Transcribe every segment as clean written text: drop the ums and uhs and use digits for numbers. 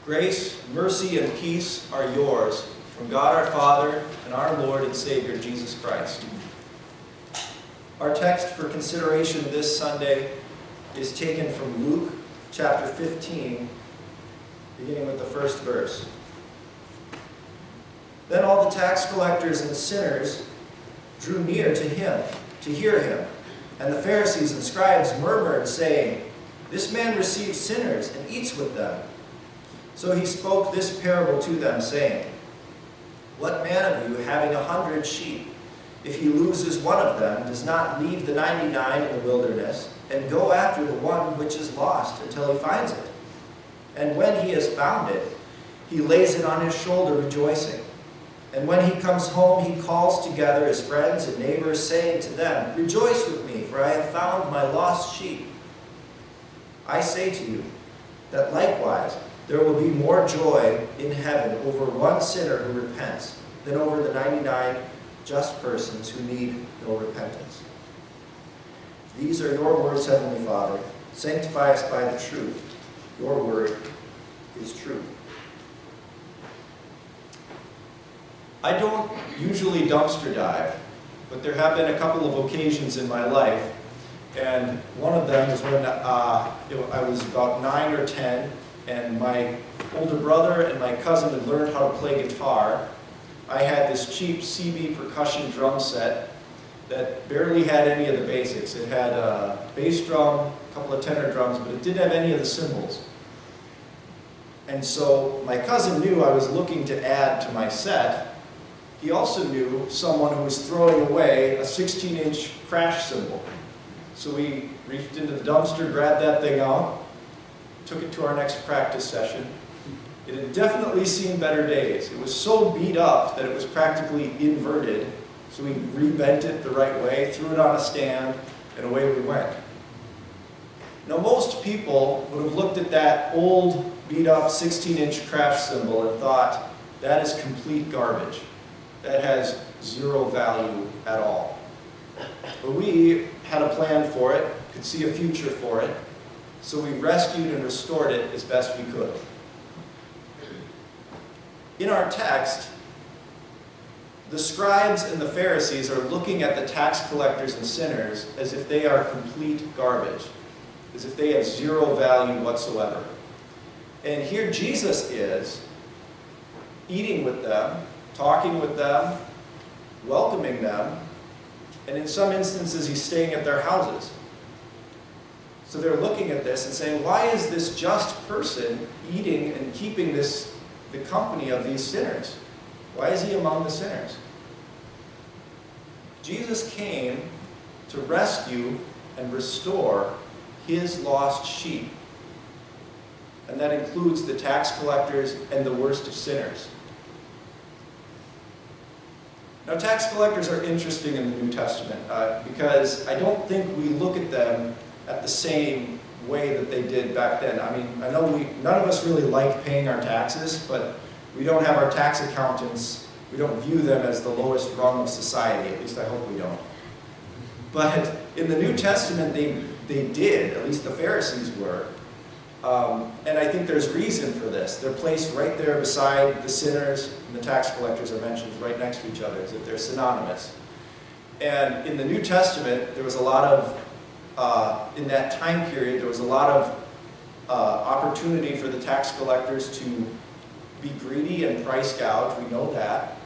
Grace, mercy, and peace are yours from God our Father and our Lord and Savior, Jesus Christ. Our text for consideration this Sunday is taken from Luke chapter 15, beginning with the first verse. Then all the tax collectors and sinners drew near to him to hear him. And the Pharisees and scribes murmured, saying, "This man receives sinners and eats with them." So he spoke this parable to them, saying, "What man of you, having 100 sheep, if he loses one of them, does not leave the 99 in the wilderness, and go after the one which is lost until he finds it? And when he has found it, he lays it on his shoulder, rejoicing. And when he comes home, he calls together his friends and neighbors, saying to them, 'Rejoice with me, for I have found my lost sheep.' I say to you that likewise there will be more joy in heaven over one sinner who repents than over the 99 just persons who need no repentance." These are your words, Heavenly Father. Sanctify us by the truth. Your word is truth. I don't usually dumpster dive, but there have been a couple of occasions in my life, and one of them is when I was about 9 or 10, and my older brother and my cousin had learned how to play guitar. I had this cheap CB percussion drum set that barely had any of the basics. It had a bass drum, a couple of tenor drums, but it didn't have any of the cymbals. And so my cousin knew I was looking to add to my set. He also knew someone who was throwing away a 16-inch crash cymbal. So we reached into the dumpster, grabbed that thing out, took it to our next practice session. It had definitely seen better days. It was so beat up that it was practically inverted. So we rebent it the right way, threw it on a stand, and away we went. Now most people would have looked at that old beat up 16-inch crash cymbal and thought, that is complete garbage. That has zero value at all. But we had a plan for it, could see a future for it, so we rescued and restored it as best we could. In our text, the scribes and the Pharisees are looking at the tax collectors and sinners as if they are complete garbage, as if they have zero value whatsoever. And here Jesus is, eating with them, talking with them, welcoming them, and in some instances he's staying at their houses. So they're looking at this and saying, why is this just person eating and keeping the company of these sinners? Why is he among the sinners? Jesus came to rescue and restore his lost sheep. And that includes the tax collectors and the worst of sinners. Now, tax collectors are interesting in the New Testament because I don't think we look at them at the same way that they did back then. I mean, I know none of us really like paying our taxes, but we don't have our tax accountants. We don't view them as the lowest rung of society. At least I hope we don't. But in the New Testament, they did. At least the Pharisees were. And I think there's reason for this. They're placed right there beside the sinners and the tax collectors are mentioned right next to each other as if they're synonymous. And in the New Testament, there was a lot of, in that time period, there was a lot of opportunity for the tax collectors to be greedy and price gouge. We know that,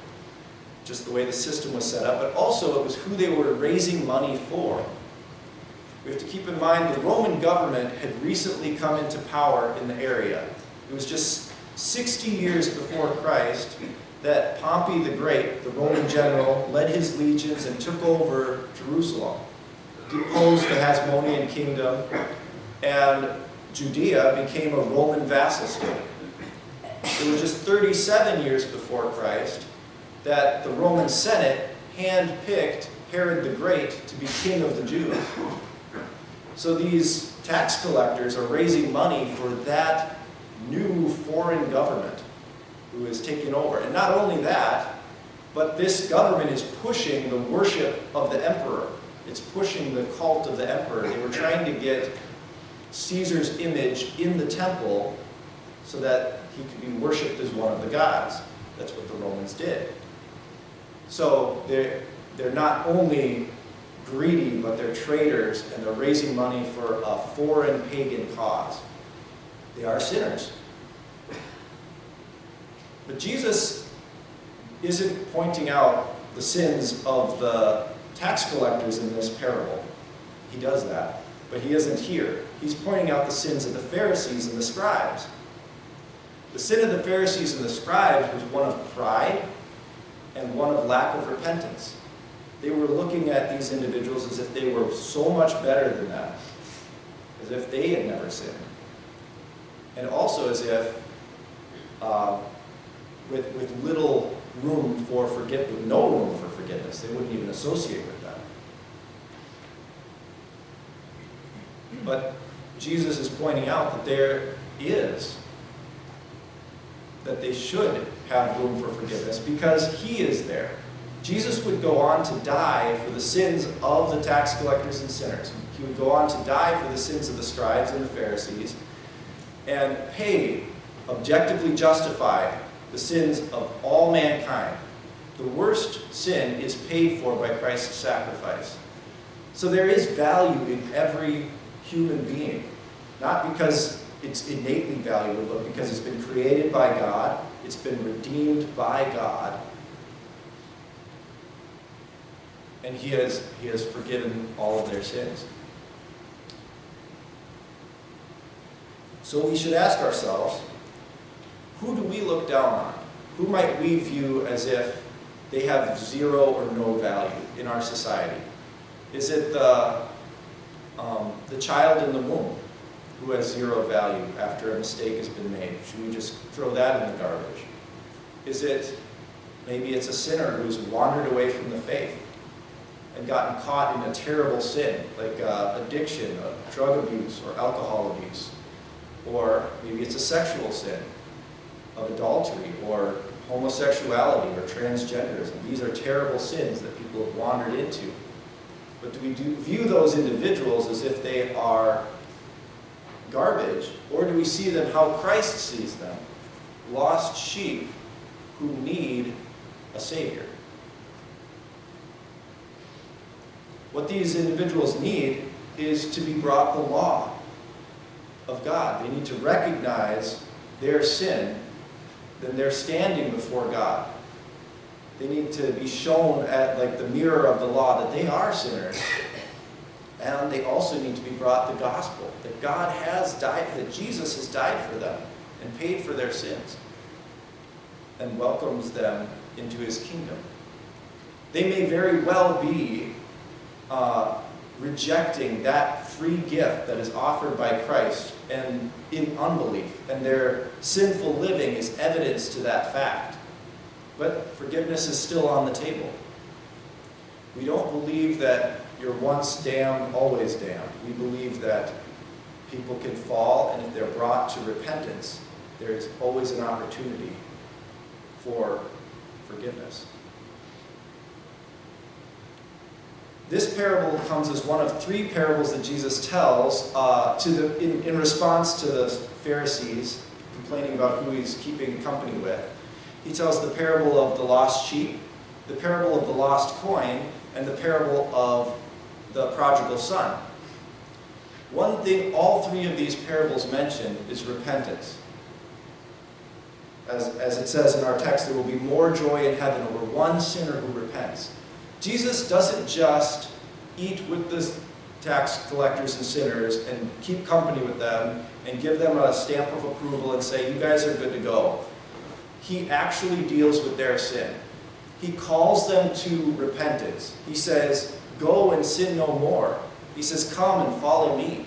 just the way the system was set up. But also, it was who they were raising money for. We have to keep in mind the Roman government had recently come into power in the area. It was just 60 years before Christ that Pompey the Great, the Roman general, led his legions and took over Jerusalem, deposed the Hasmonean kingdom, and Judea became a Roman vassal state. It was just 37 years before Christ that the Roman Senate handpicked Herod the Great to be king of the Jews. So these tax collectors are raising money for that new foreign government who is taking over. And not only that, but this government is pushing the worship of the emperor. It's pushing the cult of the emperor. They were trying to get Caesar's image in the temple so that he could be worshipped as one of the gods. That's what the Romans did. So they're not only greedy, but they're traitors, and they're raising money for a foreign pagan cause. They are sinners. But Jesus isn't pointing out the sins of the tax collectors in this parable. He does that, but he isn't here. He's pointing out the sins of the Pharisees and the scribes. The sin of the Pharisees and the scribes was one of pride and one of lack of repentance. They were looking at these individuals as if they were so much better than them, as if they had never sinned. And also as if with little room for forgiveness, with no room for forgiveness, they wouldn't even associate with them. But Jesus is pointing out that that they should have room for forgiveness because he is there. Jesus would go on to die for the sins of the tax collectors and sinners. He would go on to die for the sins of the scribes and the Pharisees and pay, objectively justify, the sins of all mankind. The worst sin is paid for by Christ's sacrifice. So there is value in every human being, not because it's innately valuable, but because it's been created by God, it's been redeemed by God, and He has forgiven all of their sins. So we should ask ourselves, who do we look down on? Who might we view as if they have zero or no value in our society? Is it the child in the womb who has zero value after a mistake has been made? Should we just throw that in the garbage? Is it, maybe it's a sinner who's wandered away from the faith and gotten caught in a terrible sin, like addiction, drug abuse, or alcohol abuse. Or maybe it's a sexual sin of adultery, or homosexuality, or transgenderism. These are terrible sins that people have wandered into. But do we view those individuals as if they are garbage, or do we see them how Christ sees them? Lost sheep who need a Savior. What these individuals need is to be brought the law of God. They need to recognize their sin, then they're standing before God. They need to be shown at like the mirror of the law that they are sinners. And they also need to be brought the gospel, that God has died, that Jesus has died for them and paid for their sins and welcomes them into his kingdom. They may very well be rejecting that free gift that is offered by Christ and in unbelief, and their sinful living is evidence to that fact. But forgiveness is still on the table. We don't believe that you're once damned, always damned. We believe that people can fall, and if they're brought to repentance, there's always an opportunity for forgiveness. This parable comes as one of three parables that Jesus tells in response to the Pharisees complaining about who he's keeping company with. He tells the parable of the lost sheep, the parable of the lost coin, and the parable of the prodigal son. One thing all three of these parables mention is repentance. As it says in our text, there will be more joy in heaven over one sinner who repents. Jesus doesn't just eat with the tax collectors and sinners and keep company with them and give them a stamp of approval and say, you guys are good to go. He actually deals with their sin. He calls them to repentance. He says, go and sin no more. He says, come and follow me.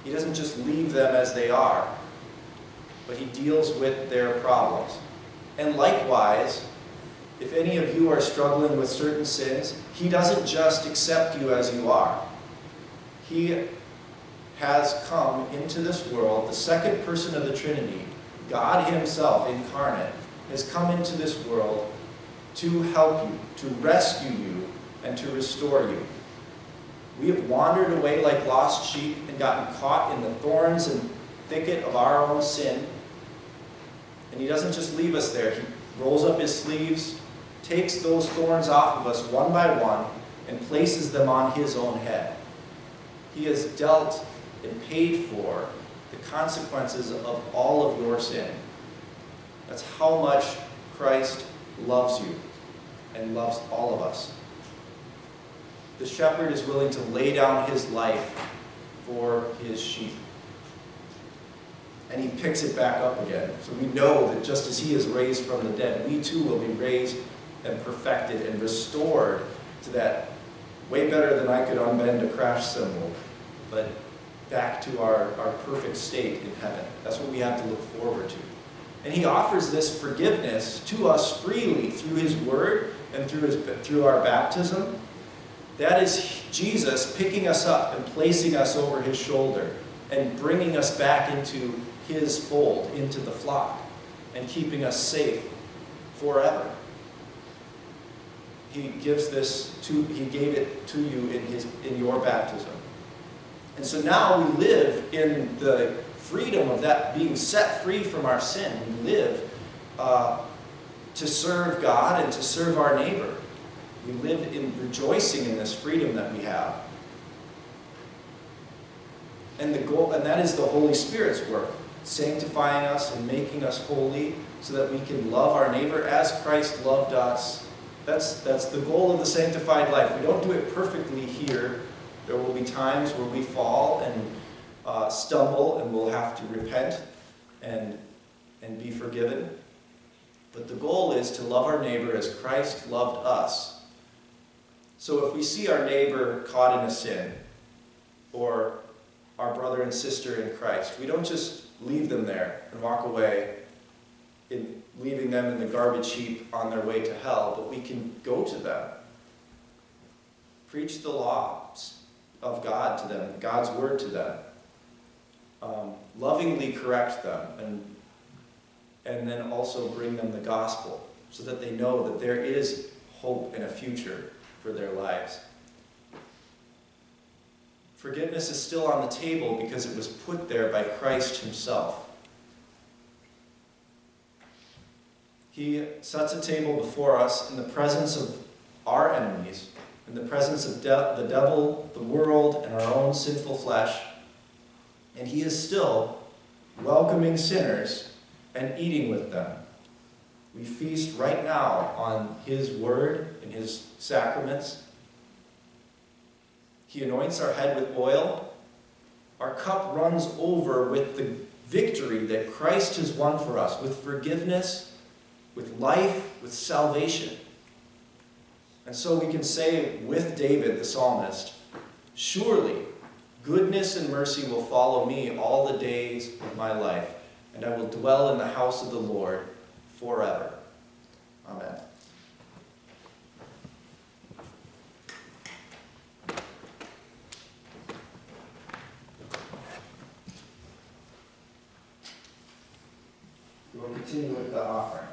He doesn't just leave them as they are, but he deals with their problems. And likewise, if any of you are struggling with certain sins, he doesn't just accept you as you are. He has come into this world, the second person of the Trinity, God himself incarnate, has come into this world to help you, to rescue you, and to restore you. We have wandered away like lost sheep and gotten caught in the thorns and thicket of our own sin. And he doesn't just leave us there. He rolls up his sleeves, takes those thorns off of us one by one, and places them on his own head. He has dealt and paid for the consequences of all of your sin. That's how much Christ loves you and loves all of us. The shepherd is willing to lay down his life for his sheep. And he picks it back up again. So we know that just as he is raised from the dead, we too will be raised and perfected and restored to that way better than I could unbend a crash cymbal, but back to our perfect state in heaven. That's what we have to look forward to. And he offers this forgiveness to us freely through his word and through our baptism. That is Jesus picking us up and placing us over his shoulder and bringing us back into his fold, into the flock, and keeping us safe forever. He gave it to you in your baptism. And so now we live in the freedom of that, being set free from our sin. We live to serve God and to serve our neighbor. We live in rejoicing in this freedom that we have. And that is the Holy Spirit's work, sanctifying us and making us holy so that we can love our neighbor as Christ loved us. That's the goal of the sanctified life. We don't do it perfectly here. There will be times where we fall and stumble, and we'll have to repent and be forgiven. But the goal is to love our neighbor as Christ loved us. So if we see our neighbor caught in a sin, or our brother and sister in Christ, we don't just leave them there and walk away, leaving them in the garbage heap on their way to hell, but we can go to them, preach the law of God to them, God's word to them, lovingly correct them, and then also bring them the gospel so that they know that there is hope and a future for their lives. Forgiveness is still on the table because it was put there by Christ himself. He sets a table before us in the presence of our enemies, in the presence of the devil, the world, and our own sinful flesh. And he is still welcoming sinners and eating with them. We feast right now on his word and his sacraments. He anoints our head with oil. Our cup runs over with the victory that Christ has won for us, with forgiveness, with life, with salvation. And so we can say with David, the psalmist, "Surely goodness and mercy will follow me all the days of my life, and I will dwell in the house of the Lord forever." Amen. We will continue with the offering.